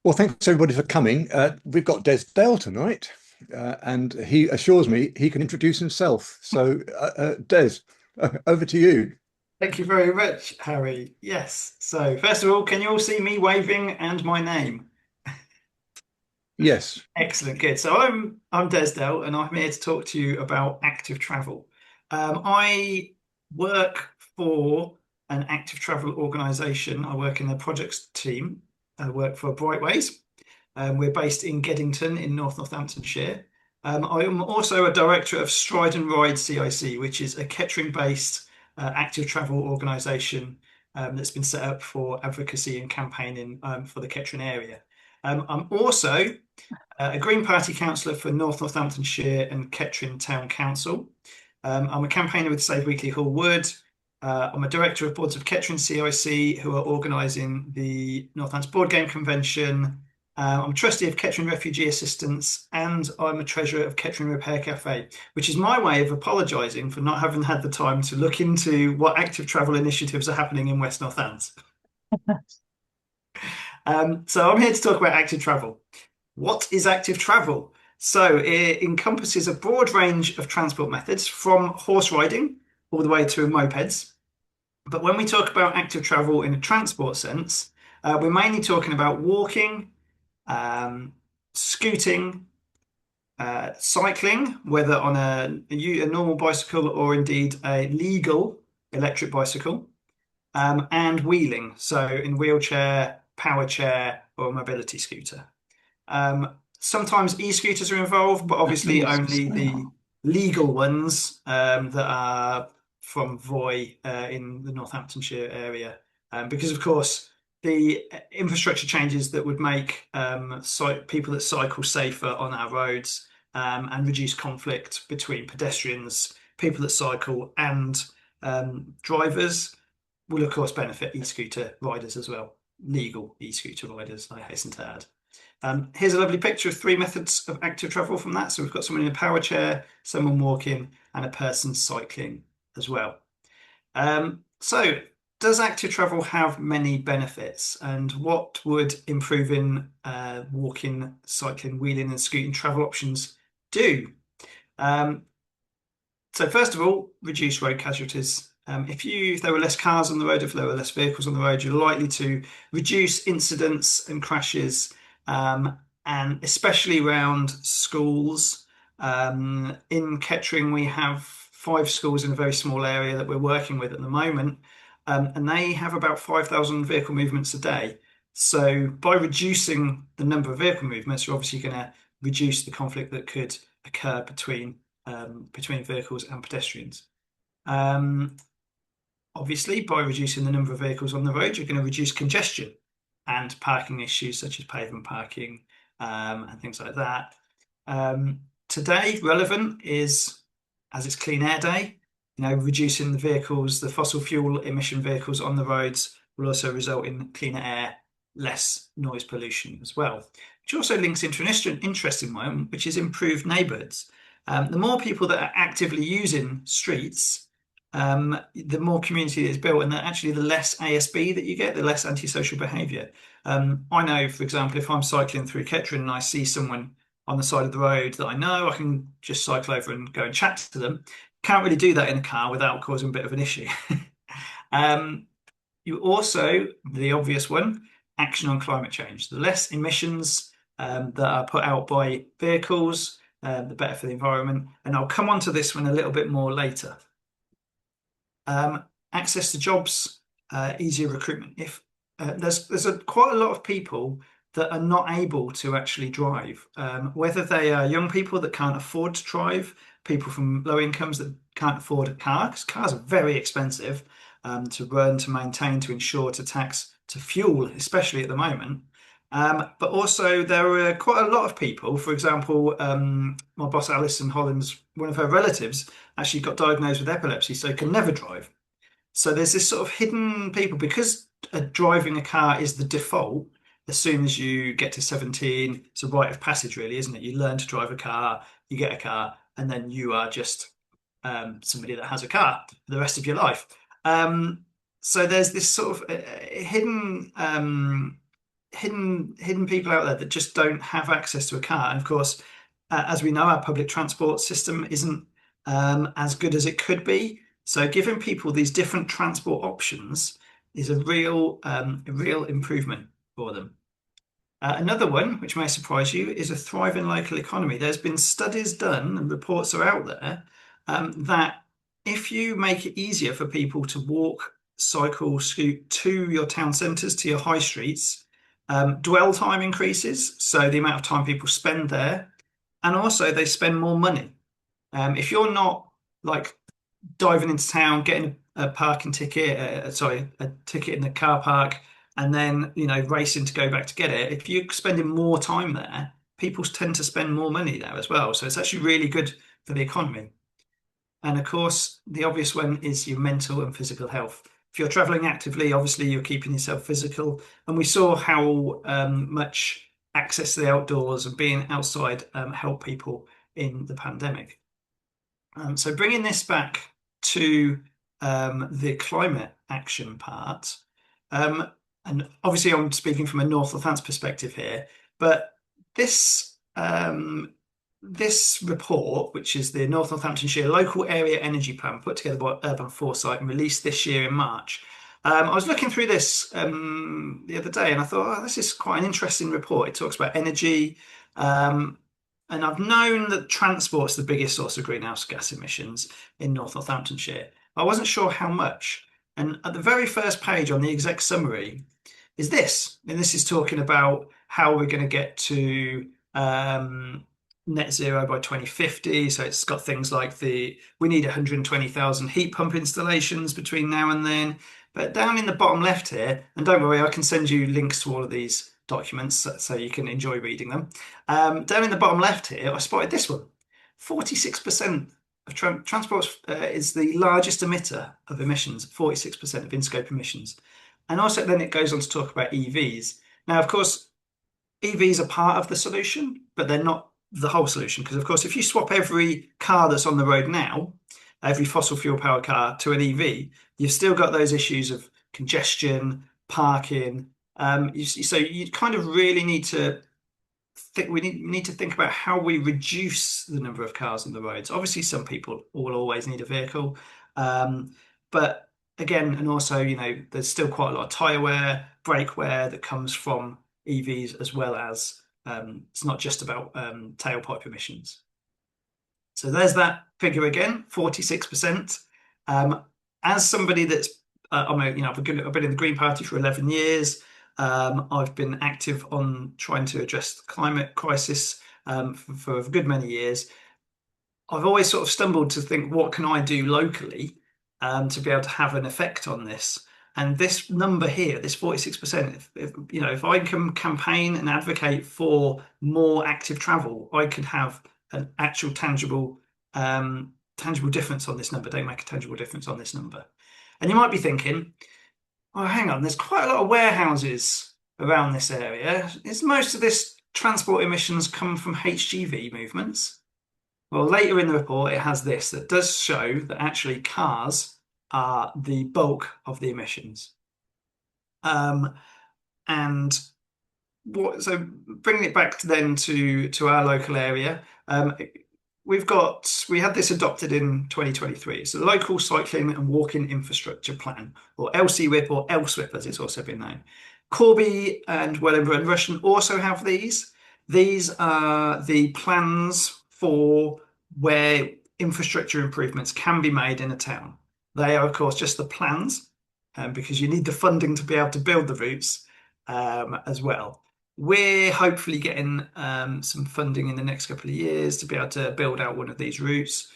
Well, thanks everybody for coming. We've got Dez Dell tonight, and he assures me he can introduce himself. So, Des, over to you. Thank you very much, Harry. Yes. So, first of all, can you all see me waving and my name? Yes. Excellent, good. So I'm Dez Dell, and I'm here to talk to you about active travel. I work for an active travel organisation. I work in the projects team. I work for Brightwayz. We're based in Geddington in North Northamptonshire. I am also a director of Stride and Ride CIC, which is a Kettering-based active travel organisation that's been set up for advocacy and campaigning for the Kettering area. I'm also a Green Party councillor for North Northamptonshire and Kettering Town Council. I'm a campaigner with Save Weekly Hall Wood. I'm a director of boards of Kettering CIC, who are organising the Northants Board Game Convention. I'm a trustee of Kettering Refugee Assistance, and I'm a treasurer of Kettering Repair Cafe, which is my way of apologising for not having had the time to look into what active travel initiatives are happening in West Northants. So I'm here to talk about active travel. What is active travel? So it encompasses a broad range of transport methods from horse riding all the way to mopeds. But when we talk about active travel in a transport sense, we're mainly talking about walking, um, scooting, cycling, whether on a normal bicycle or indeed a legal electric bicycle, and wheeling, so in wheelchair, power chair, or a mobility scooter. Sometimes e-scooters are involved, but obviously only the legal ones that are from Voy in the Northamptonshire area. Because, of course, the infrastructure changes that would make people that cycle safer on our roads and reduce conflict between pedestrians, people that cycle, and drivers will, of course, benefit e-scooter riders as well. Legal e-scooter riders, I hasten to add. Here's a lovely picture of three methods of active travel from that. So we've got someone in a power chair, someone walking, and a person cycling as well. So does active travel have many benefits? And what would improving walking, cycling, wheeling, and scooting travel options do? Um, so first of all, reduce road casualties. If there were less cars on the road, if there were less vehicles on the road, you're likely to reduce incidents and crashes, and especially around schools. In Kettering, we have five schools in a very small area that we're working with at the moment, and they have about 5,000 vehicle movements a day. So by reducing the number of vehicle movements, you're obviously going to reduce the conflict that could occur between vehicles and pedestrians. Um, Obviously, by reducing the number of vehicles on the road, you're going to reduce congestion and parking issues such as pavement parking and things like that. Today, relevant is as it's Clean Air Day. Reducing the vehicles, the fossil fuel emission vehicles on the roads will also result in cleaner air, less noise pollution as well. Which also links into an interesting one, which is improved neighbourhoods. The more people that are actively using streets, the more community that is built, and actually the less ASB that you get, the less antisocial behaviour. I know, for example, if I'm cycling through Kettering and I see someone on the side of the road that I know, I can just cycle over and go and chat to them. Can't really do that in a car without causing a bit of an issue. um, you also, the obvious one, action on climate change. The less emissions that are put out by vehicles, the better for the environment. And I'll come on to this one a little bit more later. Access to jobs, easier recruitment. If there's quite a lot of people that are not able to actually drive, whether they are young people that can't afford to drive, people from low incomes that can't afford a car, because cars are very expensive to run, to maintain, to insure, to tax, to fuel, especially at the moment. But also there are quite a lot of people, for example, my boss Alison Holland's, one of her relatives actually got diagnosed with epilepsy, so can never drive. So there's this sort of hidden people, because driving a car is the default. As soon as you get to 17, it's a rite of passage, really, isn't it? You learn to drive a car, you get a car, and then you are just somebody that has a car for the rest of your life. So there's this sort of hidden hidden people out there that just don't have access to a car. And of course, as we know, our public transport system isn't as good as it could be. So giving people these different transport options is a real improvement for them. Another one, which may surprise you, is a thriving local economy. There's been studies done and reports are out there that if you make it easier for people to walk, cycle, scoot to your town centres, to your high streets, dwell time increases, so the amount of time people spend there, and also they spend more money. If you're not like diving into town, getting a parking ticket, a ticket in the car park, and then racing to go back to get it. If you're spending more time there, people tend to spend more money there as well. So it's actually really good for the economy. And of course, the obvious one is your mental and physical health. If you're traveling actively, obviously you're keeping yourself physical. And we saw how much access to the outdoors and being outside helped people in the pandemic. So bringing this back to the climate action part, and obviously I'm speaking from a North Northampton perspective here, but this this report, which is the North Northamptonshire Local Area Energy Plan, put together by Urban Foresight and released this year in March. I was looking through this the other day, and I thought, oh, this is quite an interesting report. It talks about energy. And I've known that transport's the biggest source of greenhouse gas emissions in North Northamptonshire. I wasn't sure how much. And at the very first page on the exec summary is this. And this is talking about how we're going to get to net zero by 2050. So it's got things like we need 120,000 heat pump installations between now and then. But down in the bottom left here, and don't worry, I can send you links to all of these documents so you can enjoy reading them. Down in the bottom left here, I spotted this one. 46% of transport is the largest emitter of emissions, 46% of in-scope emissions. And also then it goes on to talk about EVs. Now, of course, EVs are part of the solution, but they're not the whole solution. Because, of course, if you swap every car that's on the road now, every fossil fuel powered car to an EV, you've still got those issues of congestion, parking. So you kind of really need to think. We need to think about how we reduce the number of cars on the roads. Obviously, some people will always need a vehicle, but again, and also, there's still quite a lot of tyre wear, brake wear that comes from EVs, as well as it's not just about tailpipe emissions. So there's that figure again, 46%. As somebody that's I've been in the Green Party for 11 years. I've been active on trying to address the climate crisis for a good many years. I've always sort of stumbled to think, what can I do locally to be able to have an effect on this? And this number here, this 46%, if I can campaign and advocate for more active travel, I could have an actual tangible difference on this number. Don't make a tangible difference on this number. And you might be thinking, oh, hang on, there's quite a lot of warehouses around this area. Is most of this transport emissions come from HGV movements? Well, later in the report, it has this that does show that actually cars are the bulk of the emissions. So bringing it back then to our local area, we had this adopted in 2023. It's the Local Cycling and Walking Infrastructure Plan, or LCWIP, or LSWIP as it's also been known. Corby and Wellingborough and Rushden also have these. These are the plans for where infrastructure improvements can be made in a town. They are, of course, just the plans, because you need the funding to be able to build the routes as well. We're hopefully getting some funding in the next couple of years to be able to build out one of these routes,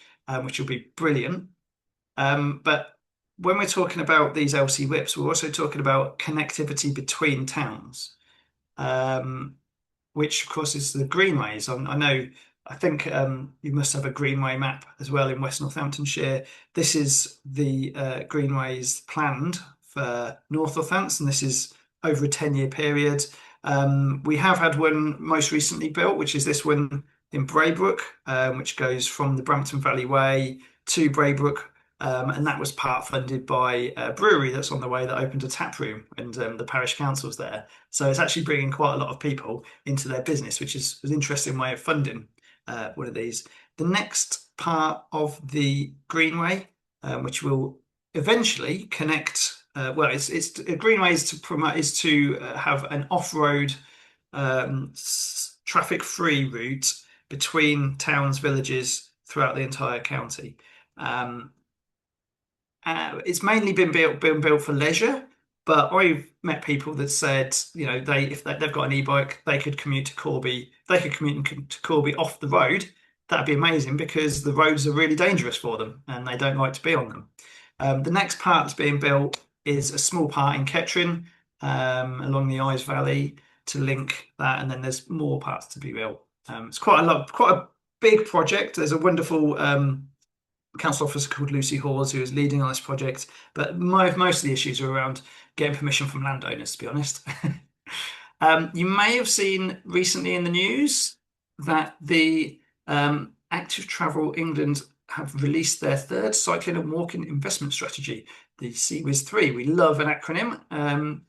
which will be brilliant. But when we're talking about these LCWIPs, we're also talking about connectivity between towns, which of course is the greenways. I think you must have a greenway map as well in West Northamptonshire. This is the greenways planned for North Northampton. This is over a 10-year period. We have had one most recently built, which is this one in Braybrook, which goes from the Brampton Valley Way to Braybrook, And that was part funded by a brewery that's on the way that opened a tap room, and the parish council's there. So it's actually bringing quite a lot of people into their business, which is an interesting way of funding one of these. The next part of the Greenway, which will eventually connect. Well, it's a Greenway is to promote is to have an off-road traffic-free route between towns, villages throughout the entire county. Um, it's mainly been built for leisure, but I've met people that said, they've got an e-bike, they could commute to Corby, they could commute to Corby off the road. That'd be amazing because the roads are really dangerous for them and they don't like to be on them. The next part that's being built is a small part in Kettering, along the Ise Valley to link that, and then there's more parts to be built. It's quite a big project. There's a wonderful council officer called Lucy Hawes who is leading on this project, but most of the issues are around getting permission from landowners, to be honest. You may have seen recently in the news that the Active Travel England have released their third cycling and walking investment strategy, the CWIS 3. We love an acronym.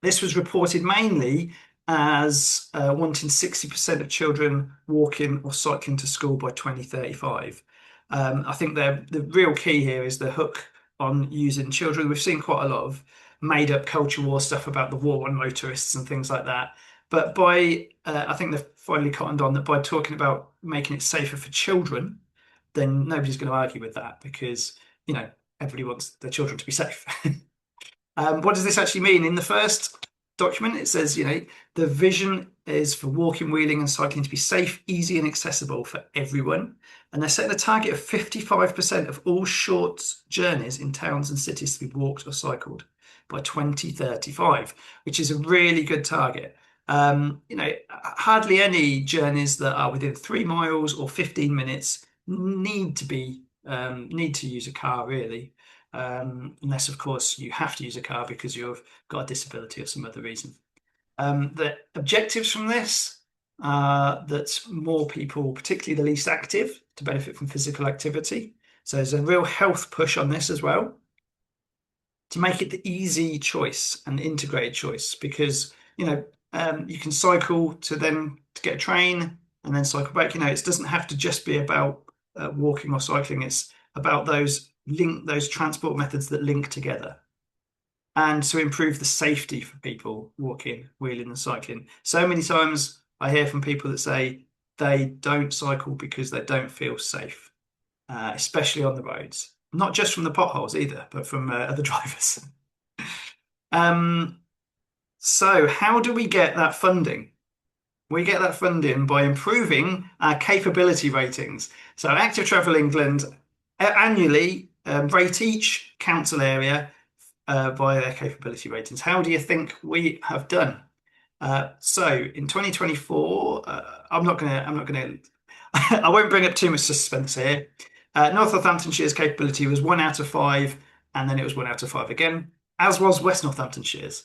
This was reported mainly as wanting 60% of children walking or cycling to school by 2035. I think the real key here is the hook on using children. We've seen quite a lot of made up culture war stuff about the war on motorists and things like that. But I think they've finally cottoned on that by talking about making it safer for children, then nobody's going to argue with that because, everybody wants their children to be safe. What does this actually mean? In the first document, it says, the vision is for walking, wheeling, and cycling to be safe, easy, and accessible for everyone. And they're setting a target of 55% of all short journeys in towns and cities to be walked or cycled by 2035, which is a really good target. Hardly any journeys that are within 3 miles or 15 minutes need to use a car, really. Unless, of course, you have to use a car because you've got a disability or some other reason. The objectives from this are that more people, particularly the least active, to benefit from physical activity. So there's a real health push on this as well, to make it the easy choice and integrated choice, because you can cycle to get a train and then cycle back. It doesn't have to just be about walking or cycling. It's about those transport methods that link together, and to improve the safety for people walking, wheeling, and cycling. So many times I hear from people that say they don't cycle because they don't feel safe, especially on the roads. Not just from the potholes either, but from other drivers. So how do we get that funding? We get that funding by improving our capability ratings. So Active Travel England annually rate each council area by their capability ratings. How do you think we have done? So in 2024, I won't bring up too much suspense here. North Northamptonshire's capability was 1 out of 5, and then it was 1 out of 5 again, as was West Northamptonshire's.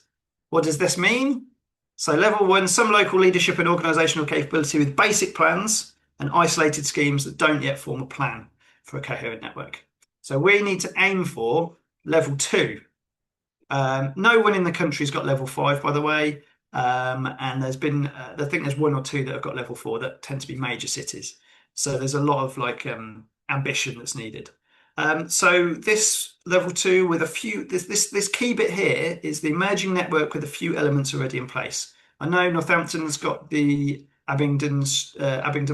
What does this mean? So level 1, some local leadership and organisational capability with basic plans and isolated schemes that don't yet form a plan for a coherent network. So we need to aim for level 2. No one in the country's got level 5, by the way. And there's been, I think there's 1 or 2 that have got level 4 that tend to be major cities. So there's a lot of ambition that's needed. So this level 2 with a few, this key bit here is the emerging network with a few elements already in place. I know Northampton's got the Abingdon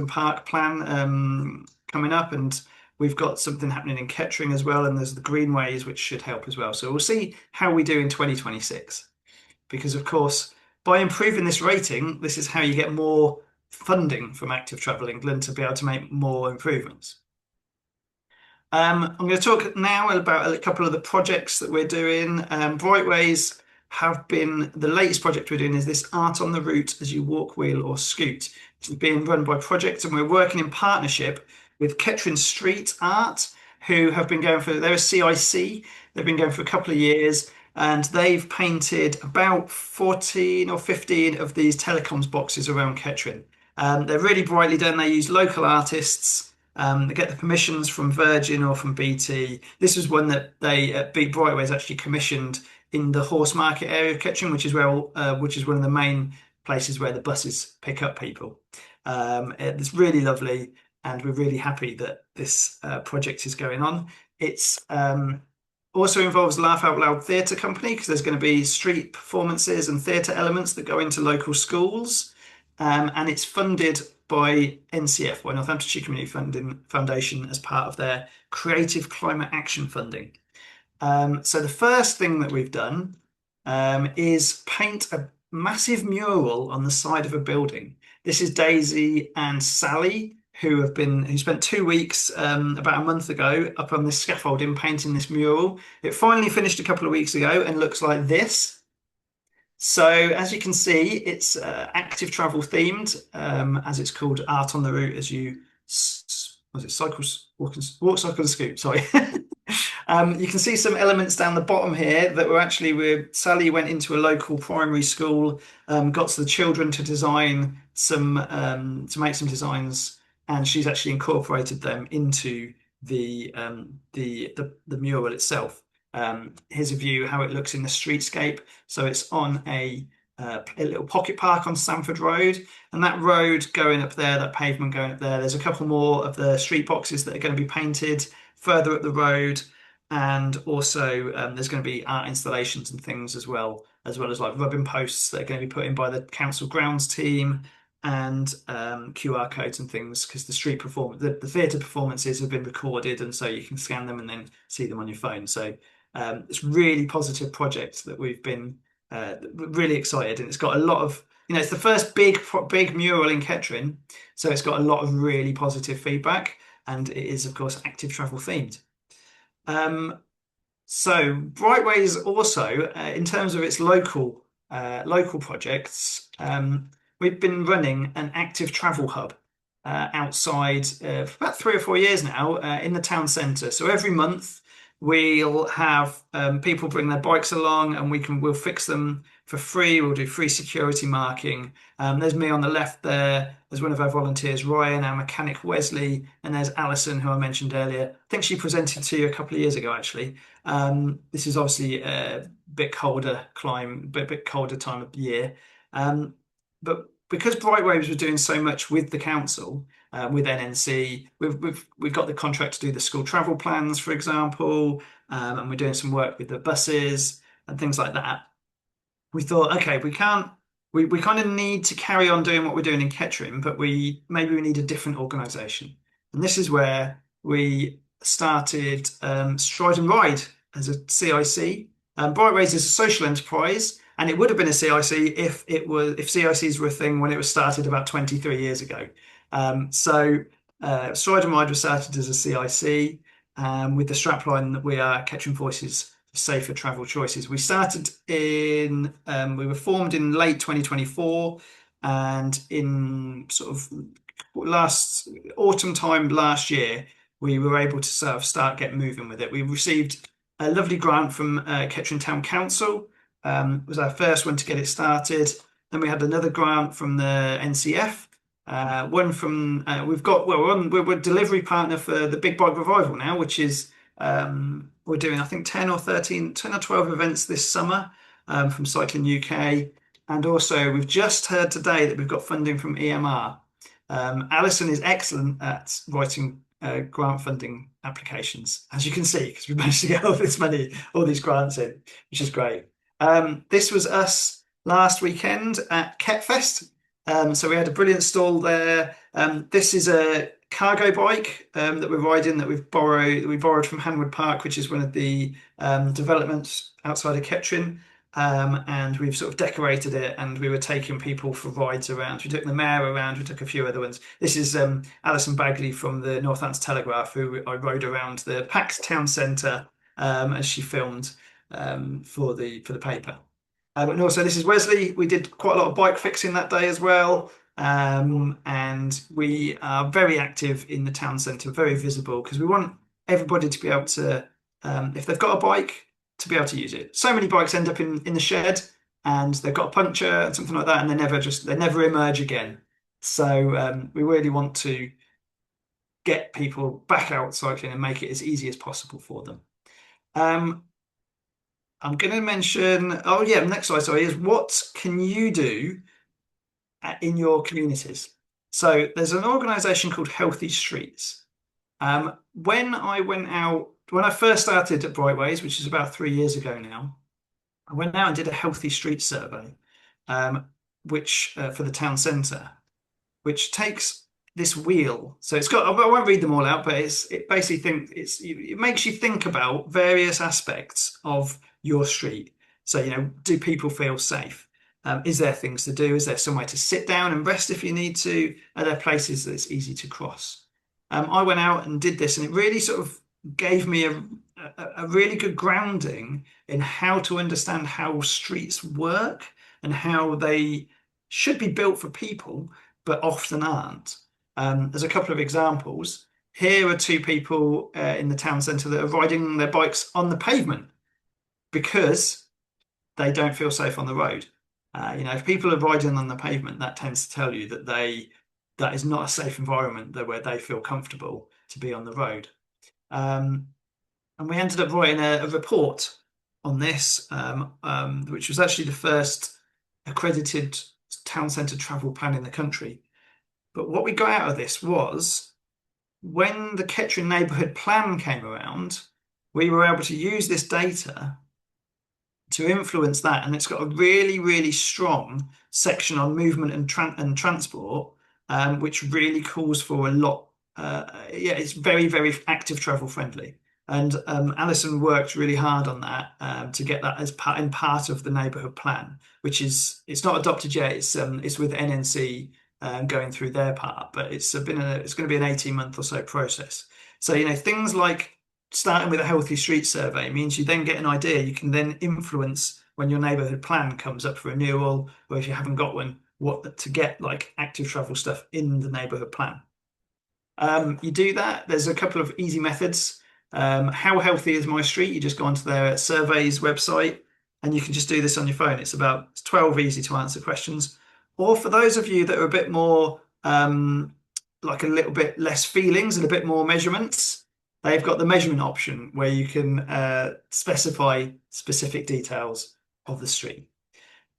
Park plan coming up, and we've got something happening in Kettering as well, and there's the Greenways, which should help as well. So we'll see how we do in 2026. Because, of course, by improving this rating, this is how you get more funding from Active Travel England to be able to make more improvements. I'm going to talk now about a couple of the projects that we're doing. Brightwayz have been, the latest project we're doing is this Art on the Route as you walk, wheel or scoot. It's being run by projects, and we're working in partnership with Kettering Street Art, who have been going they're a CIC, they've been going for a couple of years, and they've painted about 14 or 15 of these telecoms boxes around Kettering. They're really brightly done. They use local artists, They get the permissions from Virgin or from BT. This was one that they Brightwayz actually commissioned in the Horse Market area of Kettering, which is one of the main places where the buses pick up people. It's really lovely, and we're really happy that this project is going on. It's also involves Laugh Out Loud Theatre Company because there's going to be street performances and theatre elements that go into local schools. And it's funded by NCF, by Northamptonshire Community Foundation, as part of their Creative Climate Action funding. So the first thing that we've done is paint a massive mural on the side of a building. This is Daisy and Sally, who spent 2 weeks about a month ago up on this scaffolding painting this mural. It finally finished a couple of weeks ago and looks like this. So as you can see, it's active travel themed, as it's called Art on the Route as you was it cycles walk cycle and scoot, sorry. You can see some elements down the bottom here that were actually where Sally went into a local primary school, got the children to design some to make some designs, and she's actually incorporated them into the mural itself. Here's a view how it looks in the streetscape. So it's on a little pocket park on Stamford Road, and that road going up there, that pavement going up there, there's a couple more of the street boxes that are going to be painted further up the road, and also there's going to be art installations and things as well as like rubbing posts that are going to be put in by the council grounds team, and QR codes and things, because the theatre performances have been recorded, and so you can scan them and then see them on your phone. So it's really positive project that we've been really excited, and it's got a lot of, it's the first big mural in Kettering, so it's got a lot of really positive feedback, and it is of course active travel themed. So Brightwayz also, in terms of its local projects, we've been running an active travel hub outside for about 3 or 4 years now in the town centre. So every month we'll have people bring their bikes along, and we'll fix them for free. We'll do free security marking. There's me on the left there. There's one of our volunteers, Ryan, our mechanic Wesley, and there's Alison, who I mentioned earlier. I think she presented to you a couple of years ago, actually. This is obviously a bit colder bit colder time of year. But because Brightwayz was doing so much with the council, with NNC, we've got the contract to do the school travel plans, for example, and we're doing some work with the buses and things like that. We thought, okay, we kind of need to carry on doing what we're doing in Kettering, but maybe we need a different organisation. And this is where we started Stride and Ride as a CIC. Brightwayz is a social enterprise, and it would have been a CIC if CICs were a thing when it was started about 23 years ago. So Stride and Ride was started as a CIC with the strapline that we are Kettering Voices for Safer Travel Choices. We were formed in late 2024, and in sort of last autumn time last year, we were able to sort of start get moving with it. We received a lovely grant from Kettering Town Council. Was our first one to get it started. Then we had another grant from the NCF. One from we're a delivery partner for the Big Bike Revival now, which is we're doing I think 10 or 12 events this summer from Cycling UK, and also we've just heard today that we've got funding from EMR. Alison is excellent at writing grant funding applications, as you can see, because we've managed to get all this money, all these grants in, which is great. This was us last weekend at Ketfest. So we had a brilliant stall there. This is a cargo bike that we're riding that we borrowed from Hanwood Park, which is one of the developments outside of Kettering. And we've sort of decorated it, and we were taking people for rides around. We took the mayor around, we took a few other ones. This is Alison Bagley from the Northampton Telegraph, who I rode around the packed town centre as she filmed for the paper. And also this is Wesley. We did quite a lot of bike fixing that day as well. And we are very active in the town centre, very visible, because we want everybody to be able to, if they've got a bike, to be able to use it. So many bikes end up in the shed, and they've got a puncture and something like that, and they never emerge again. So we really want to get people back out cycling and make it as easy as possible for them. Um, I'm going to mention, oh yeah, next slide, sorry, is what can you do in your communities? So there's an organization called Healthy Streets. When I went out, when I first started at Brightwayz, which is about 3 years ago now, I went out and did a Healthy Streets survey, um, which for the town centre, which takes this wheel. So it's got, I won't read them all out, but it basically it makes you think about various aspects of your street. So, do people feel safe? Is there things to do? Is there somewhere to sit down and rest if you need to? Are there places that it's easy to cross? I went out and did this, and it really sort of gave me a really good grounding in how to understand how streets work and how they should be built for people, but often aren't. There's a couple of examples. Here are two people in the town centre that are riding their bikes on the pavement because they don't feel safe on the road. If people are riding on the pavement, that tends to tell you that that is not a safe environment where they feel comfortable to be on the road. And we ended up writing a report on this, which was actually the first accredited town centre travel plan in the country. But what we got out of this was when the Kettering neighbourhood plan came around, we were able to use this data to influence that. And it's got a really, really strong section on movement and transport, which really calls for a lot. It's very, very active travel friendly. And Alison worked really hard on that to get that as part of the neighbourhood plan, which it's not adopted yet. It's with NNC going through their part, but it's going to be an 18-month or so process. So things like starting with a healthy street survey means you then get an idea. You can then influence when your neighbourhood plan comes up for renewal, or if you haven't got one, what to get like active travel stuff in the neighbourhood plan. You do that. There's a couple of easy methods. How healthy is my street? You just go onto their surveys website and you can just do this on your phone. It's 12 easy to answer questions. Or for those of you that are a bit more like a little bit less feelings and a bit more measurements, they've got the measurement option where you can specify specific details of the street.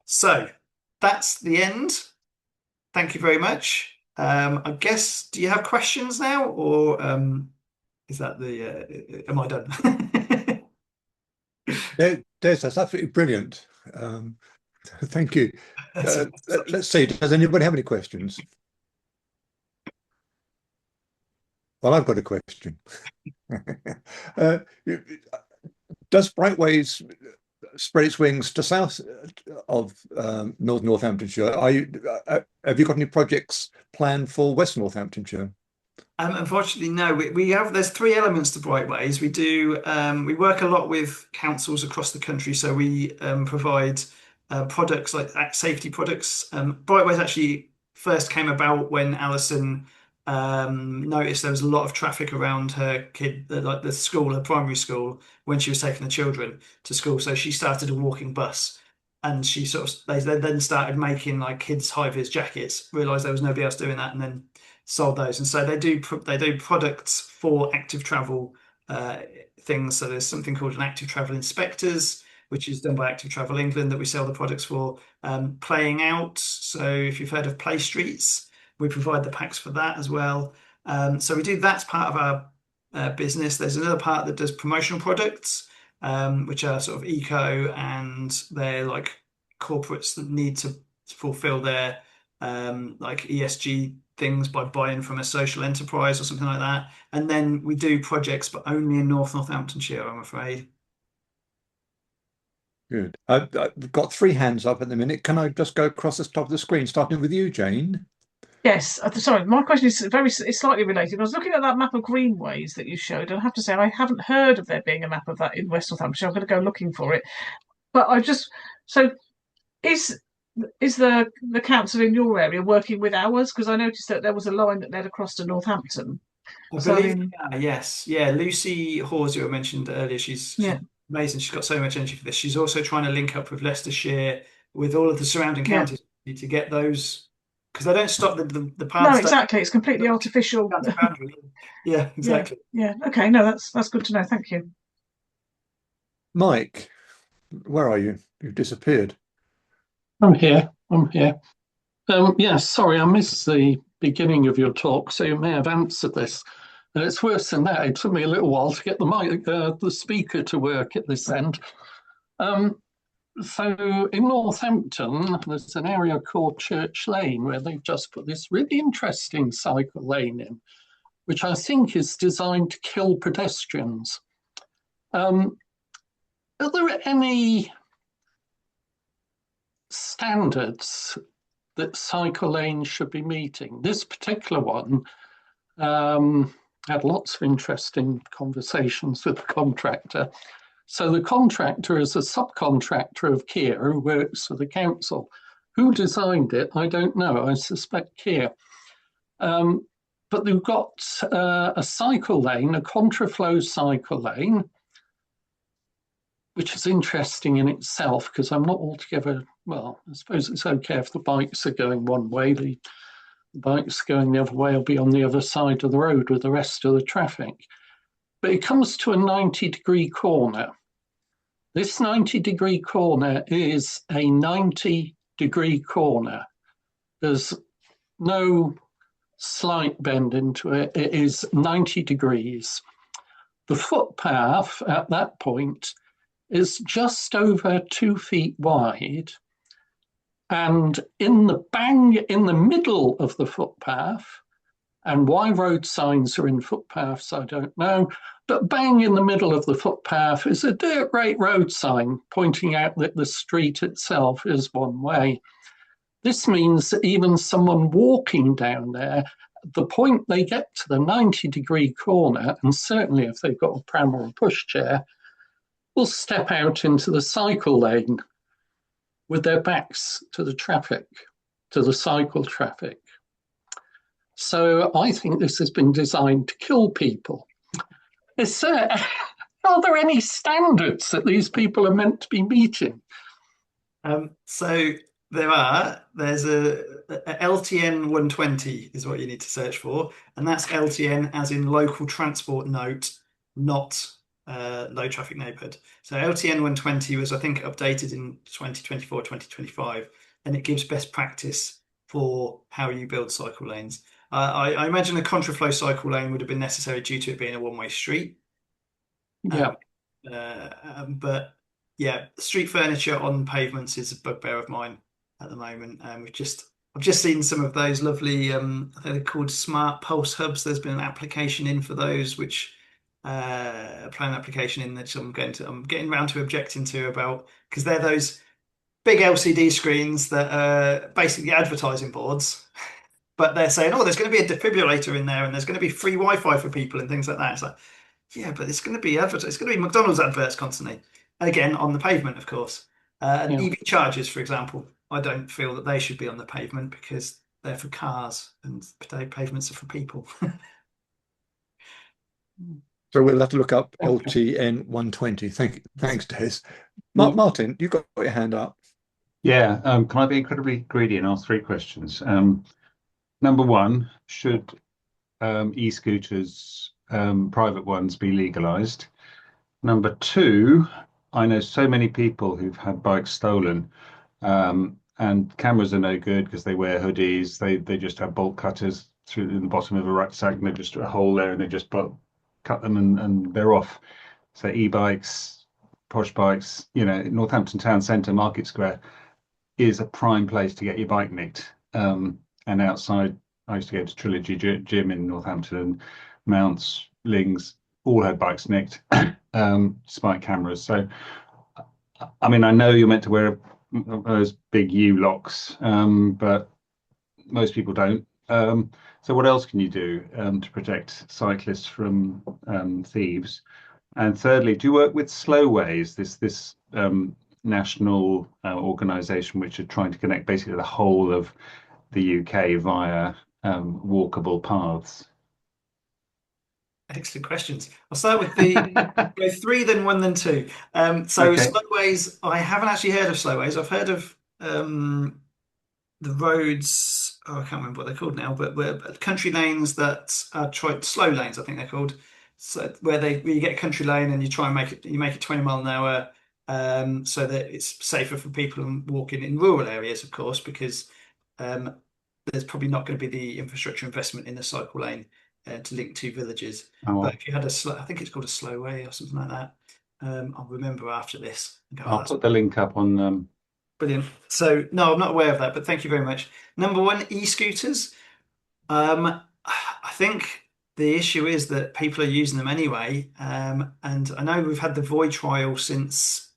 So that's the end. Thank you very much. I guess, do you have questions now, or is that am I done? Des, that's absolutely brilliant. Thank you. Let's see, does anybody have any questions? Well, I've got a question. Does Brightwayz spread its wings to south of North Northamptonshire? Have you got any projects planned for West Northamptonshire? Unfortunately, no. There's three elements to Brightwayz. We work a lot with councils across the country, so we provide products like safety products. Brightwayz actually first came about when Alison noticed there was a lot of traffic around her like the school, her primary school, when she was taking the children to school. So she started a walking bus, and they then started making like kids' high vis jackets. Realised there was nobody else doing that, and then sold those. And so they do products for active travel things. So there's something called an active travel inspectors, which is done by Active Travel England, that we sell the products for. Playing out. So if you've heard of Play Streets, we provide the packs for that as well. So we do, that's part of our business. There's another part that does promotional products, which are sort of eco, and they're like corporates that need to fulfill their like ESG things by buying from a social enterprise or something like that. And then we do projects, but only in North Northamptonshire, I'm afraid. Good. I've got three hands up at the minute. Can I just go across the top of the screen, starting with you, Jane? Yes, sorry, my question is it's slightly related. I was looking at that map of greenways that you showed, and I have to say I haven't heard of there being a map of that in West Northamptonshire. I'm going to go looking for it. But so is the council in your area working with ours? Because I noticed that there was a line that led across to Northampton. I believe, yes. Yeah, Lucy Hawes, who I mentioned earlier, she's amazing. She's got so much energy for this. She's also trying to link up with Leicestershire, with all of the surrounding counties to get those because they don't stop the No, paths. exactly. It's completely artificial. Yeah, Yeah, exactly. yeah. Okay, no, that's good to know. Thank you. Mike, where are you? You've disappeared. I'm here. I'm here. Yes, sorry, I missed the beginning of your talk, so you may have answered this. And it's worse than that. It took me a little while to get the speaker to work at this end. So in Northampton, there's an area called Church Lane where they've just put this really interesting cycle lane in, which I think is designed to kill pedestrians. Are there any standards that cycle lanes should be meeting? This particular one had lots of interesting conversations with the contractor. So the contractor is a subcontractor of Kia who works for the council. Who designed it? I don't know. I suspect Kia. But they've got a cycle lane, a contraflow cycle lane, which is interesting in itself because I'm not altogether, well, I suppose it's okay if the bikes are going one way, the bikes going the other way will be on the other side of the road with the rest of the traffic. But it comes to a 90-degree corner. This 90-degree corner is a 90-degree corner. There's no slight bend into it. It is 90 degrees. The footpath at that point is just over 2 feet wide. And in the middle of the footpath, and why road signs are in footpaths, I don't know, but bang in the middle of the footpath is a dirt rate road sign pointing out that the street itself is one way. This means that even someone walking down there, the point they get to the 90-degree corner, and certainly if they've got a pram or a pushchair, will step out into the cycle lane with their backs to the traffic, to the cycle traffic. So I think this has been designed to kill people. Are there any standards that these people are meant to be meeting? So there's a LTN 120 is what you need to search for, and that's LTN as in local transport note, not low traffic neighborhood. So LTN 120 was, I think, updated in 2024, 2025, and it gives best practice for how you build cycle lanes. I imagine a contraflow cycle lane would have been necessary due to it being a one-way street. Yeah. But yeah, street furniture on pavements is a bugbear of mine at the moment. I've just seen some of those lovely, I think they're called smart pulse hubs. There's been an application in for those, which a plan application in that I'm getting around to objecting to about, because they're those big LCD screens that are basically advertising boards. But they're saying, oh, there's going to be a defibrillator in there and there's going to be free Wi-Fi for people and things like that. It's like, yeah, but it's going to be It's going to be McDonald's adverts constantly. Again, on the pavement, of course. And Yeah. EV chargers, for example, I don't feel that they should be on the pavement because they're for cars and pavements are for people. So we'll have to look up Okay. LTN 120. Thanks, Des. Well- Martin, you've got your hand up. Yeah, can I be incredibly greedy and ask three questions? Number one, should e-scooters, private ones, be legalized? Number two, I know so many people who've had bikes stolen, and cameras are no good because they wear hoodies. They just have bolt cutters through in the bottom of a rucksack, and they just a hole there, and they just cut them, and they're off. So e-bikes, posh bikes, Northampton Town Centre, Market Square is a prime place to get your bike nicked. And outside, I used to go to Trilogy Gym in Northampton, and Mounts, Lings, all had bikes nicked, despite cameras. So, I mean, I know you're meant to wear those big U-locks, but most people don't. So what else can you do to protect cyclists from thieves? And thirdly, do you work with Slowways, this national organisation which are trying to connect basically the whole of the UK via walkable paths? Excellent questions. I'll start with go three, then one, then two. So Okay. Slowways, I haven't actually heard of Slowways. I've heard of the roads I can't remember what they're called now, but we're country lanes that are slow lanes, I think they're called. So where you get a country lane and you try and make it 20 mile an hour, so that it's safer for people walking in rural areas, of course, because um, there's probably not going to be the infrastructure investment in the cycle lane to link two villages. Oh, But if you had I think it's called a slow way or something like that. I'll remember after this and go, oh, I'll that's put the link up on. brilliant. So no, I'm not aware of that, but thank you very much. Number one, e-scooters. I think the issue is that people are using them anyway. And I know we've had the Void trial since,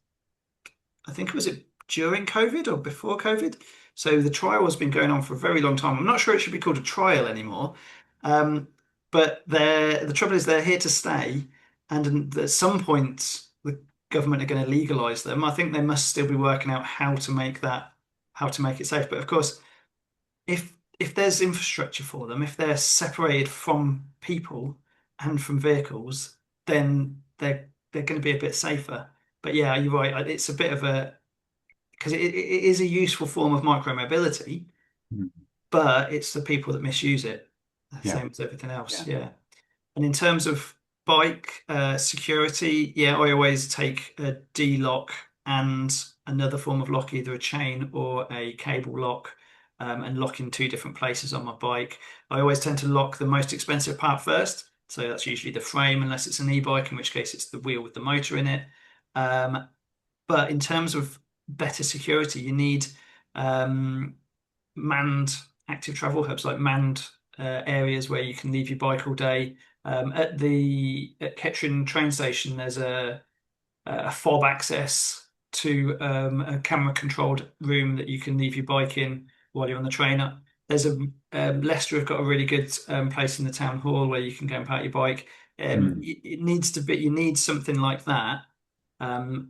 I think was it during COVID or before COVID? So the trial has been going on for a very long time. I'm not sure it should be called a trial anymore. Um, but the trouble is they're here to stay. And at some point, the government are going to legalize them. I think they must still be working out how to make it safe. But of course, if there's infrastructure for them, if they're separated from people and from vehicles, then they're going to be a bit safer. But yeah, you're right. It's a bit of a because it is a useful form of micromobility, but it's the people that misuse it. Yeah. Same as everything else. Yeah. Yeah. And in terms of bike security, yeah, I always take a D lock and another form of lock, either a chain or a cable lock, and lock in two different places on my bike. I always tend to lock the most expensive part first. So that's usually the frame, unless it's an e-bike, in which case it's the wheel with the motor in it. But in terms of better security, you need manned active travel hubs, like manned areas where you can leave your bike all day. At Kettering train station, there's a fob access to a camera controlled room that you can leave your bike in while you're on the train. There's Leicester have got a really good place in the town hall where you can go and park your bike. It needs to be, you need something like that.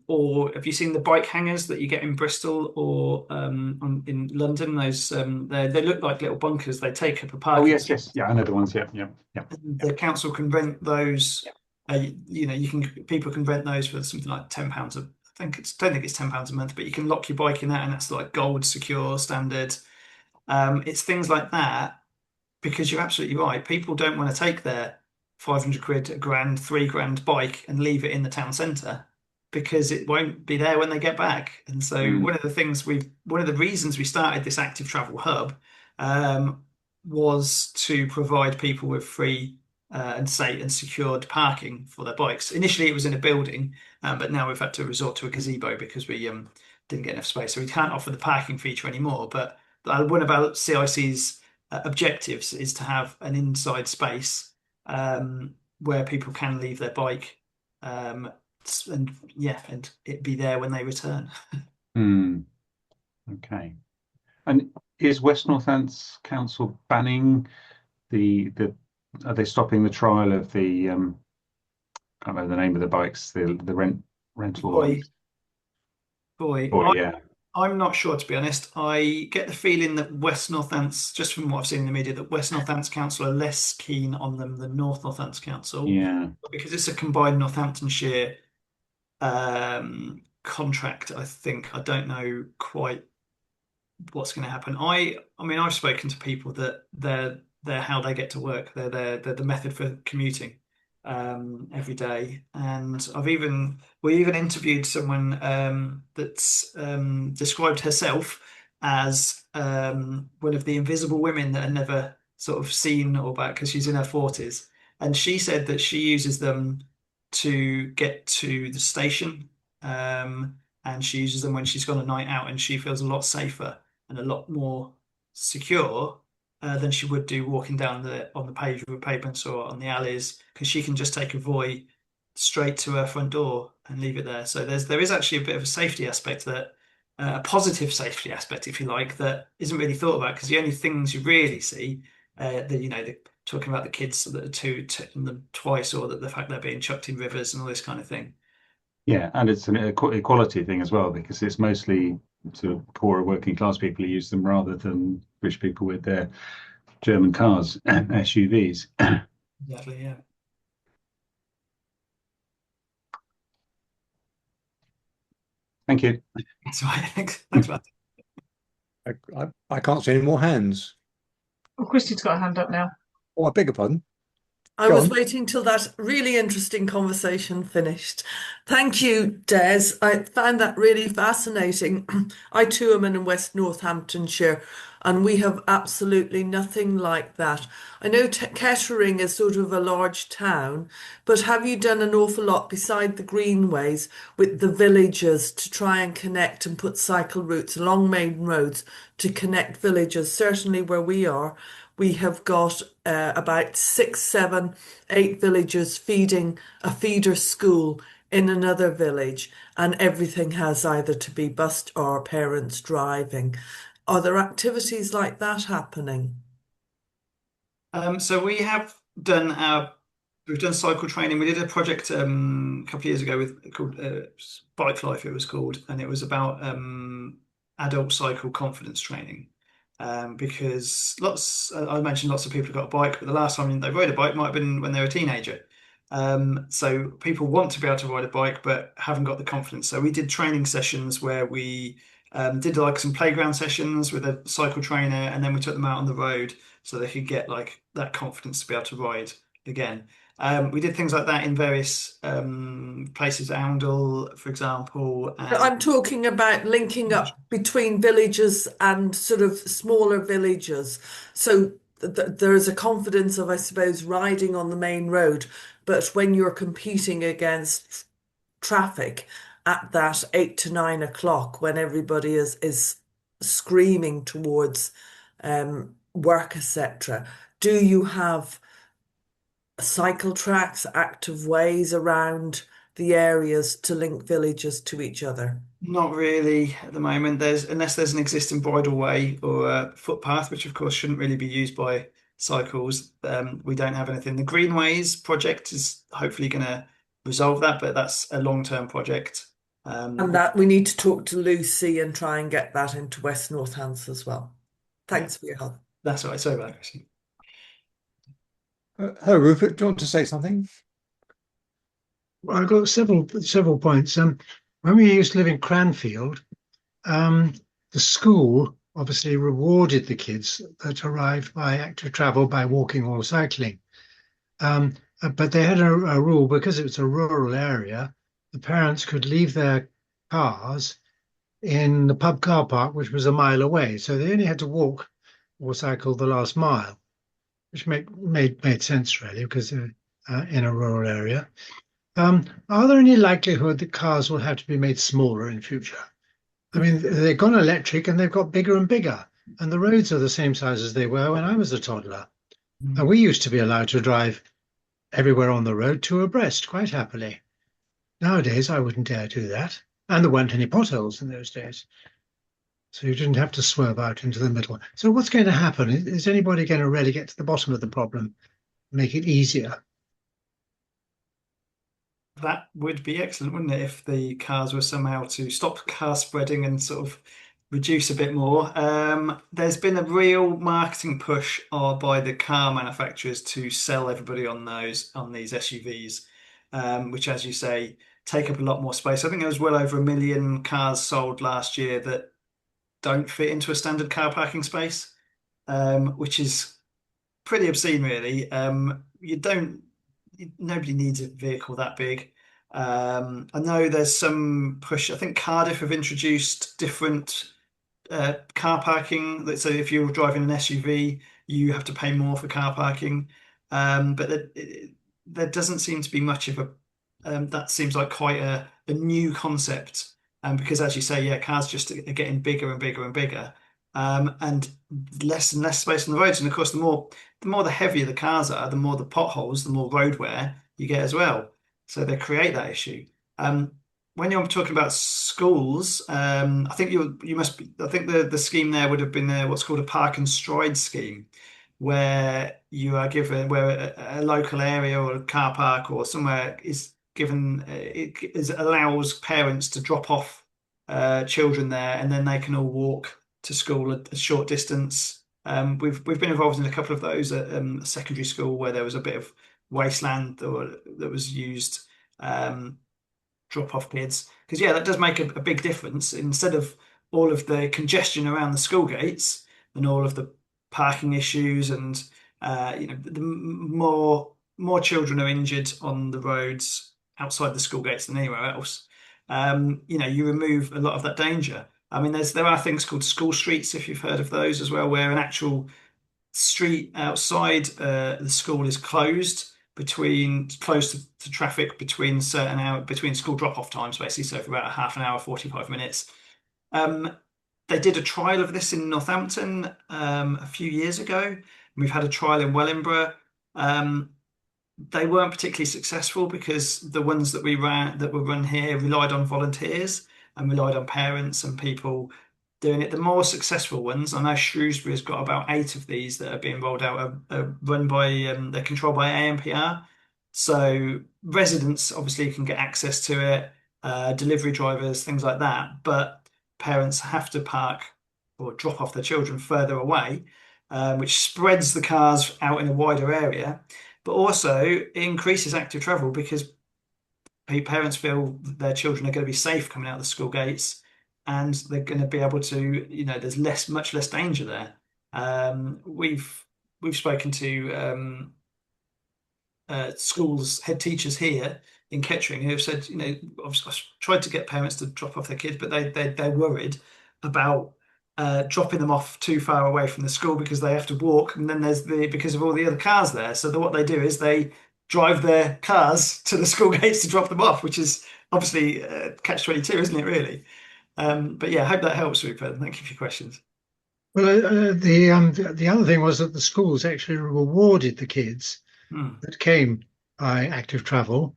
Or have you seen the bike hangers that you get in Bristol or in London? Those they look like little bunkers. They take up a Oh parking yes, yes, yeah, I know the ones. Yeah, yeah, yeah. the council can rent those. People can rent those for something like £10. Don't think it's £10 a month, but you can lock your bike in that, and that's like gold, secure, standard. It's things like that because you're absolutely right. People don't want to take their 500 quid, a grand, 3 grand bike and leave it in the town centre because it won't be there when they get back. And so one of the reasons we started this active travel hub was to provide people with free and safe and secured parking for their bikes. Initially, it was in a building, but now we've had to resort to a gazebo because we didn't get enough space. So we can't offer the parking feature anymore. But one of our CIC's objectives is to have an inside space where people can leave their bike, and it be there when they return. Okay. And is West Northants Council banning the are they stopping the trial of the I can't remember the name of the bikes, the rental ones? Yeah. I'm not sure, to be honest. I get the feeling that West Northants, just from what I've seen in the media, that West Northants Council are less keen on them than North Northants Council. Yeah. Because it's a combined Northamptonshire contract, I think. I don't know quite what's going to happen. I mean, I've spoken to people that they're how they get to work. They're the method for commuting every day. And we even interviewed someone that's described herself as one of the invisible women that are never sort of seen or back because she's in her 40s. And she said that she uses them to get to the station. And she uses them when she's gone a night out, and she feels a lot safer and a lot more secure than she would do walking down on the pavements or on the alleys, because she can just take a Voi straight to her front door and leave it there. So there is actually a bit of a safety aspect that a positive safety aspect, if you like, that isn't really thought about, because the only things you really see, talking about the kids that are taking them twice, or that the fact they're being chucked in rivers and all this kind of thing. Yeah, and it's an equality thing as well, because it's mostly sort of poorer working class people who use them rather than rich people with their German cars and SUVs. Exactly, yeah. Thank you. That's right. Thanks, Matt. I can't see any more hands. Oh, Christy's got a hand up now. Oh, I beg your pardon. I Go was on. waiting till that really interesting conversation finished. Thank you, Des. I found that really fascinating. I too am in West Northamptonshire, and we have absolutely nothing like that. I know Kettering is sort of a large town, but have you done an awful lot beside the greenways with the villages to try and connect and put cycle routes along main roads to connect villages? Certainly where we are, we have got about 6, 7, 8 villages feeding a feeder school in another village, and everything has either to be bused or parents driving. Are there activities like that happening? So we've done cycle training. We did a project a couple of years ago with called Bike Life. It was called, and it was about adult cycle confidence training. Because I mentioned lots of people have got a bike, but the last time they rode a bike might have been when they were a teenager. So people want to be able to ride a bike, but haven't got the confidence. So we did training sessions where we did like some playground sessions with a cycle trainer, and then we took them out on the road so they could get like that confidence to be able to ride again. We did things like that in various places, Oundle, for example. I'm talking about linking up between villages and sort of smaller villages. So there is a confidence of, I suppose, riding on the main road, but when you're competing against traffic at that 8 to 9 o'clock, when everybody is screaming towards work, etc., do you have cycle tracks, active ways around the areas to link villages to each other? Not really at the moment. Unless there's an existing bridleway or a footpath, which of course shouldn't really be used by cycles. We don't have anything. The Greenways project is hopefully going to resolve that, but that's a long-term project. And that we need to talk to Lucy and try and get that into West Northants as well. Thanks for your help. That's all right. Sorry about that, Christine. Hello, Rupert. Do you want to say something? Well, I've got several points. When we used to live in Cranfield, the school obviously rewarded the kids that arrived by active travel by walking or cycling. But they had a rule, because it was a rural area, the parents could leave their cars in the pub car park, which was a mile away. So they only had to walk or cycle the last mile, which made sense really, because they're in a rural area. Are there any likelihood that cars will have to be made smaller in future? I mean, they've gone electric and they've got bigger and bigger, and the roads are the same size as they were when I was a toddler. And we used to be allowed to drive everywhere on the road two abreast quite happily. Nowadays, I wouldn't dare do that. And there weren't any potholes in those days. So you didn't have to swerve out into the middle. So what's going to happen? Is anybody going to really get to the bottom of the problem, make it easier? That would be excellent, wouldn't it, if the cars were somehow to stop car spreading and sort of reduce a bit more. There's been a real marketing push by the car manufacturers to sell everybody on these SUVs, which, as you say, take up a lot more space. I think there was well over 1 million cars sold last year that don't fit into a standard car parking space, which is pretty obscene, really. Nobody needs a vehicle that big. I know there's some push. I think Cardiff have introduced different car parking. So if you're driving an SUV, you have to pay more for car parking. But there doesn't seem to be much of a. That seems like quite a new concept. Because, as you say, yeah, cars just are getting bigger and bigger and bigger, and less space on the roads. And of course, the more the heavier the cars are, the more the potholes, the more road wear you get as well. So they create that issue. When you're talking about schools, I think you must be. I think the scheme there would have been what's called a park and stride scheme, where you are given where a local area or a car park or somewhere is given. Allows parents to drop off children there, and then they can all walk to school a short distance. We've been involved in a couple of those at a secondary school where there was a bit of wasteland that was used, drop off kids, because yeah, that does make a big difference. Instead of all of the congestion around the school gates and all of the parking issues, and the more children are injured on the roads outside the school gates than anywhere else. You remove a lot of that danger. I mean, there are things called school streets, if you've heard of those as well, where an actual street outside the school is closed to traffic between between school drop-off times, basically, so for about a half an hour, 45 minutes. They did a trial of this in Northampton a few years ago. We've had a trial in Wellingborough. They weren't particularly successful because the ones that were run here relied on volunteers and relied on parents and people doing it. The more successful ones, I know Shrewsbury's got about 8 of these that are being rolled out, are run by, they're controlled by ANPR. So residents obviously can get access to it, delivery drivers, things like that. But parents have to park or drop off their children further away, which spreads the cars out in a wider area, but also increases active travel because parents feel their children are going to be safe coming out of the school gates, and they're going to be able to, there's much less danger there. We've spoken to schools, head teachers here in Kettering who have said, I've tried to get parents to drop off their kids, but they're worried about dropping them off too far away from the school because they have to walk, and then because of all the other cars there. So what they do is they drive their cars to the school gates to drop them off, which is obviously catch-22, isn't it, really? But yeah, I hope that helps, Rupert. Thank you for your questions. Well, the other thing was that the schools actually rewarded the kids that came by active travel,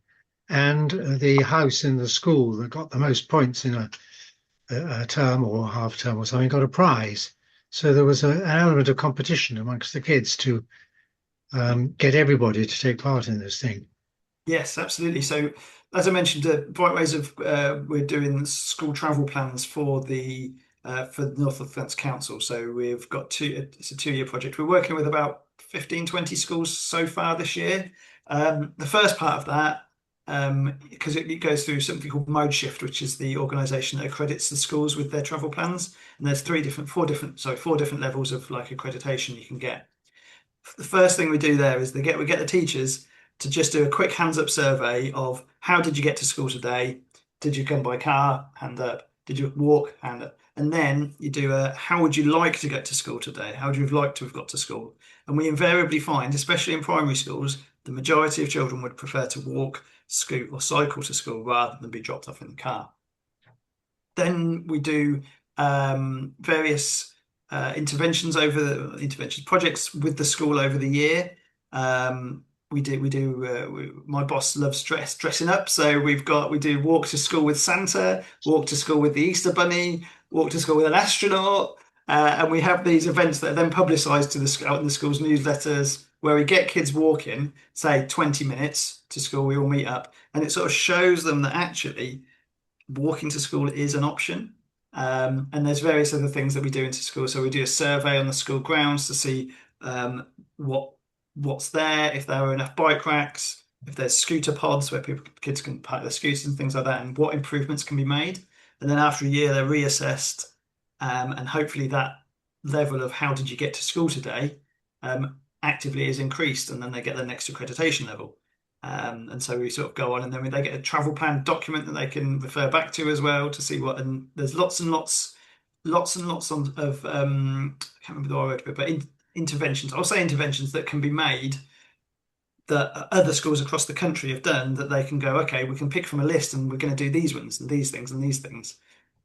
and the house in the school that got the most points in a term or half term or something got a prize. So there was an element of competition amongst the kids to get everybody to take part in this thing. Yes, absolutely. So as I mentioned, Brightwayz we're doing school travel plans for the North Northamptonshire Council. So we've got it's a 2-year project. We're working with about 15, 20 schools so far this year. The first part of that, because it goes through something called Mode Shift, which is the organisation that accredits the schools with their travel plans. And there's 4 different levels of accreditation you can get. The first thing we do there is we get the teachers to just do a quick hands up survey of how did you get to school today? Did you come by car? Hand up. Did you walk? Hand up. And then you do how would you like to get to school today? How would you have liked to have got to school? And we invariably find, especially in primary schools, the majority of children would prefer to walk, scoot or cycle to school rather than be dropped off in the car. Then we do various interventions projects with the school over the year. My boss loves dressing up, so we do walk to school with Santa, walk to school with the Easter Bunny, walk to school with an astronaut, and we have these events that are then publicised out in the school's newsletters, where we get kids walking, say 20 minutes to school. We all meet up, and it sort of shows them that actually walking to school is an option. And there's various other things that we do into school. So we do a survey on the school grounds to see what's there, if there are enough bike racks, if there's scooter pods where kids can park their scooters and things like that, and what improvements can be made. And then after a year, they're reassessed, and hopefully that level of how did you get to school today actively is increased, and then they get their next accreditation level. And so we sort of go on, and then they get a travel plan document that they can refer back to as well to see what. And there's lots and lots of I can't remember the word, but interventions. I'll say interventions that can be made that other schools across the country have done, that they can go, okay, we can pick from a list, and we're going to do these ones and these things and these things.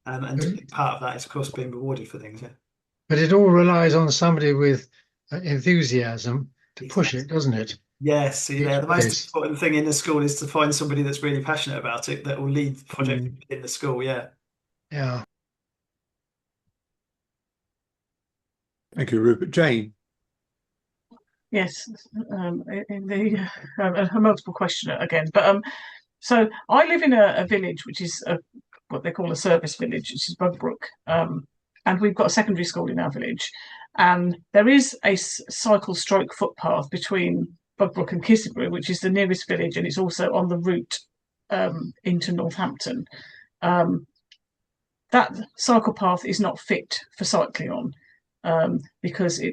And part of that is, of course, being rewarded for things. Yeah. But it all relies on somebody with enthusiasm to push it, doesn't it? Yes, the most important thing in the school is to find somebody that's really passionate about it that will lead the project in the school. Yeah. Yeah. Thank you, Rupert. Jane. Yes, in the a multiple question again, but so I live in a village which is what they call a service village, which is Bugbrook, and we've got a secondary school in our village, and there is a cycle stroke footpath between Bugbrook and Kissingbury, which is the nearest village, and it's also on the route into Northampton. That cycle path is not fit for cycling on. because the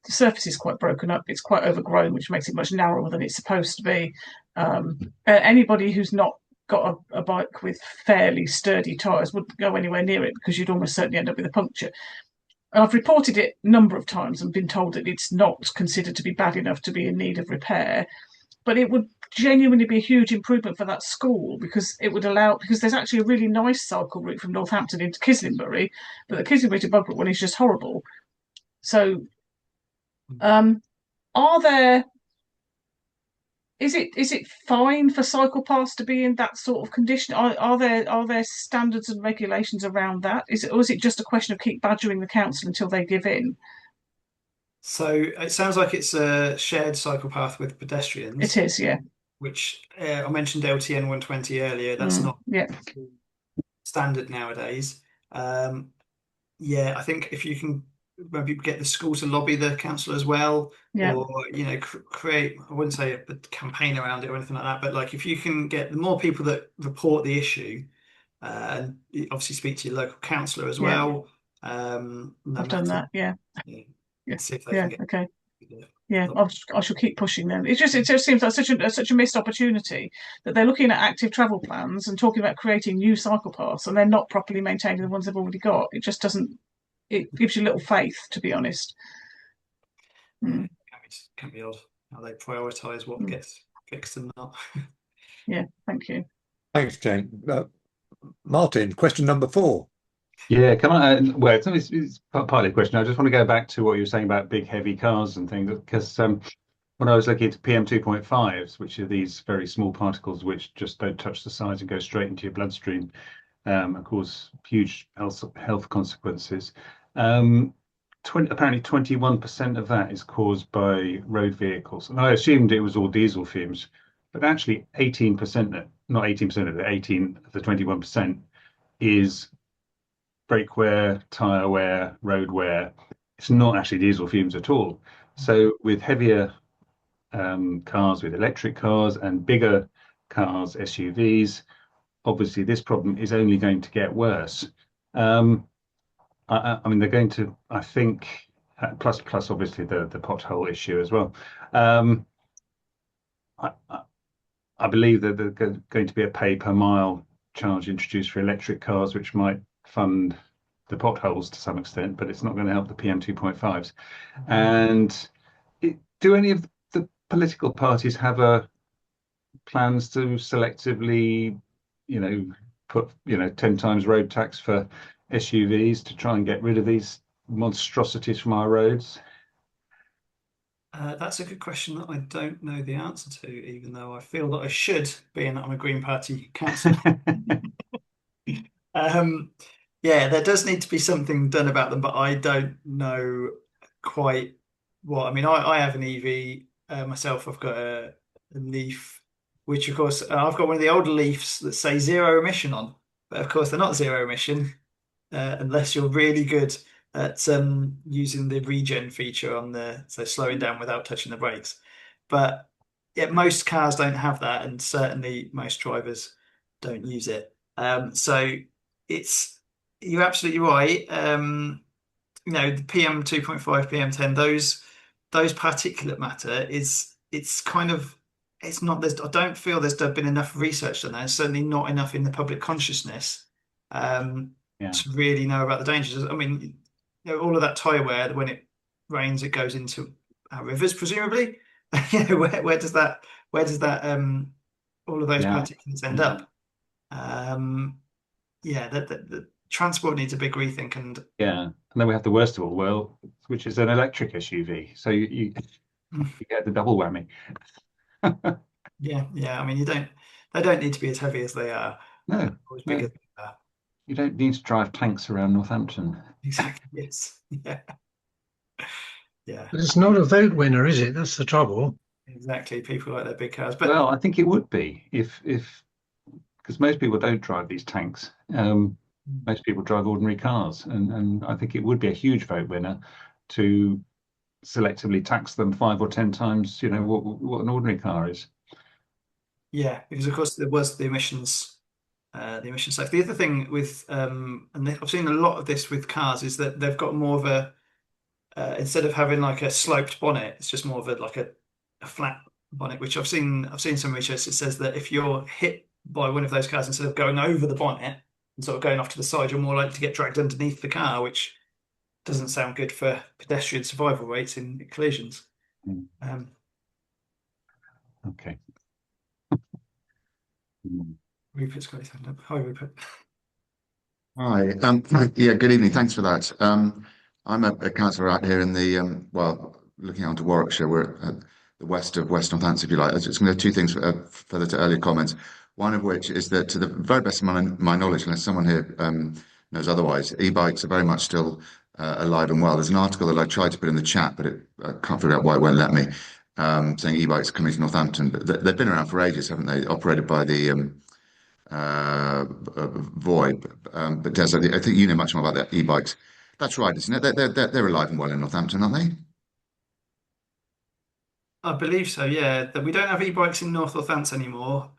surface is quite broken up. It's quite overgrown, which makes it much narrower than it's supposed to be. Anybody who's not got a bike with fairly sturdy tyres wouldn't go anywhere near it, because you'd almost certainly end up with a puncture. I've reported it a number of times and been told that it's not considered to be bad enough to be in need of repair. But it would genuinely be a huge improvement for that school, because there's actually a really nice cycle route from Northampton into Kislingbury, but the Kislingbury to Bugbrook one is just horrible. So, is it fine for cycle paths to be in that sort of condition? Are there standards and regulations around that? Or is it just a question of keep badgering the council until they give in? So it sounds like it's a shared cycle path with pedestrians. It is, yeah. Which I mentioned LTN 120 earlier. That's not standard nowadays. Yeah, I think if you can maybe get the school to lobby the council as well, or create, I wouldn't say a campaign around it or anything like that, but like if you can get the more people that report the issue, and obviously speak to your local councillor as well. I've done that, yeah. See if they can get okay. Yeah, I shall keep pushing them. It just seems like such a missed opportunity that they're looking at active travel plans and talking about creating new cycle paths, and they're not properly maintaining the ones they've already got. It just doesn't. It gives you little faith, to be honest. It can be odd how they prioritise what gets fixed and not. Yeah, thank you. Thanks, Jane. Martin, question number 4. Yeah, come on. Well, it's partly a question. I just want to go back to what you were saying about big, heavy cars and things, because when I was looking at PM 2.5s, which are these very small particles which just don't touch the sides and go straight into your bloodstream, and cause huge health consequences. Apparently 21% of that is caused by road vehicles. And I assumed it was all diesel fumes, but actually 18%, not 18% of it, 18 of the 21% is brake wear, tyre wear, road wear. It's not actually diesel fumes at all. So with heavier cars, with electric cars and bigger cars, SUVs, obviously this problem is only going to get worse. I mean, they're going to, I think, plus obviously the pothole issue as well. I believe that there's going to be a pay per mile charge introduced for electric cars, which might fund the potholes to some extent, but it's not going to help the PM 2.5s. And do any of the political parties have plans to selectively, put 10 times road tax for SUVs to try and get rid of these monstrosities from our roads? That's a good question that I don't know the answer to, even though I feel that I should, being that I'm a Green Party councillor. Yeah, there does need to be something done about them, but I don't know quite what. I mean, I have an EV myself. I've got a Leaf, which of course I've got one of the older Leafs that say zero emission on, but of course they're not zero emission unless you're really good at using the regen feature on so slowing down without touching the brakes. But yeah, most cars don't have that, and certainly most drivers don't use it. So you're absolutely right. The PM 2.5, PM 10, those particulate matter it's not. I don't feel there's been enough research on that. There's certainly not enough in the public consciousness to really know about the dangers. I mean, all of that tyre wear, when it rains, it goes into our rivers, presumably. Where does that all of those particulates end up? The transport needs a big rethink, and then we have the worst of all world, which is an electric SUV. So you get the double whammy. I mean, they don't need to be as heavy as they are. No, as big as they are. You don't need to drive tanks around Northampton. Exactly. Yes. Yeah. But it's not a vote winner, is it? That's the trouble. Exactly. People like their big cars. But well, I think it would be if because most people don't drive these tanks. Most people drive ordinary cars, and I think it would be a huge vote winner to selectively tax them 5 or 10 times, what an ordinary car is. Yeah, because of course there was the emissions stuff. The other thing with and I've seen a lot of this with cars is that they've got more of instead of having like a sloped bonnet, it's just more of a flat bonnet, which I've seen some research that says that if you're hit by one of those cars, instead of going over the bonnet and sort of going off to the side, you're more likely to get dragged underneath the car, which doesn't sound good for pedestrian survival rates in collisions. Okay. Rupert's got his hand up. Hi, Rupert. Hi. Yeah, good evening. Thanks for that. I'm a councillor out here in the, well, looking out to Warwickshire. We're at the west of West Northamptonshire, if you like. It's going to two things further to earlier comments. One of which is that, to the very best of my knowledge, unless someone here knows otherwise, e-bikes are very much still alive and well. There's an article that I tried to put in the chat, but I can't figure out why it won't let me, saying e-bikes are coming to Northampton. But they've been around for ages, haven't they? Operated by the Void, but Des, I think you know much more about the e-bikes. That's right, isn't it? They're alive and well in Northampton, aren't they? I believe so, yeah. That we don't have e-bikes in North Northampton anymore.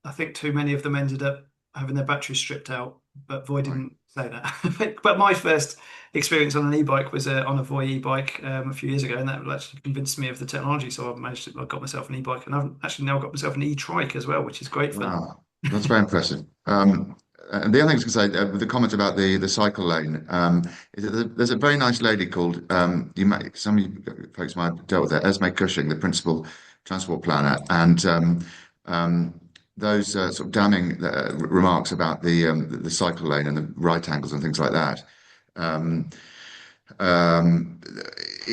I think too many of them ended up having their batteries stripped out, but Voy didn't say that. But my first experience on an e-bike was on a Voy e-bike a few years ago, and that actually convinced me of the technology. So I got myself an e-bike, and I've actually now got myself an e-trike as well, which is great fun. Wow, that's very impressive. And the other thing I was going to say, with the comment about the cycle lane, is that there's a very nice lady called, some of you folks might have dealt with her, Esme Cushing, the principal transport planner, and those sort of damning remarks about the cycle lane and the right angles and things like that.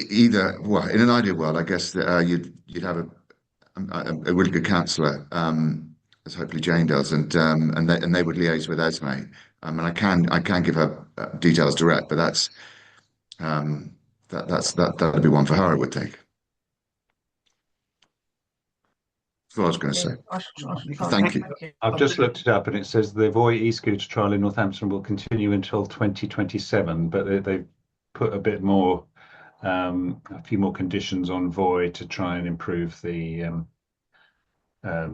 Either, well, in an ideal world, I guess that you'd have a really good counsellor, as hopefully Jane does, and they would liaise with Esme. And I can give her details direct, but that'd be one for her, I would think. That's what I was going to say. I should Thank you. I've just looked it up, and it says the Voy e-scooter trial in Northampton will continue until 2027, but they've put a bit more, a few more conditions on Voy to try and improve the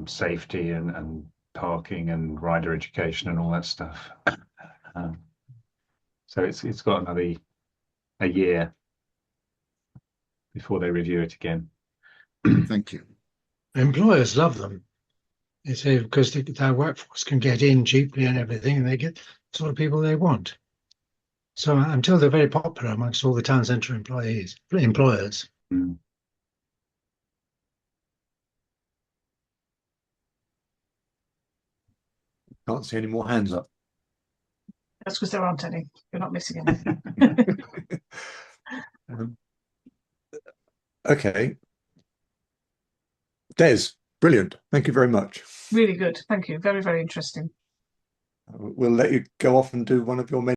safety and parking and rider education and all that stuff. So it's got another a year before they review it again. Thank you. Employers love them. They say because their workforce can get in cheaply and everything, and they get the sort of people they want. So until they're very popular amongst all the town centre employers. Mm. Can't see any more hands up. That's because there aren't any. You're not missing any. Okay. Des, brilliant. Thank you very much. Really good. Thank you. Very, very interesting. We'll let you go off and do one of your many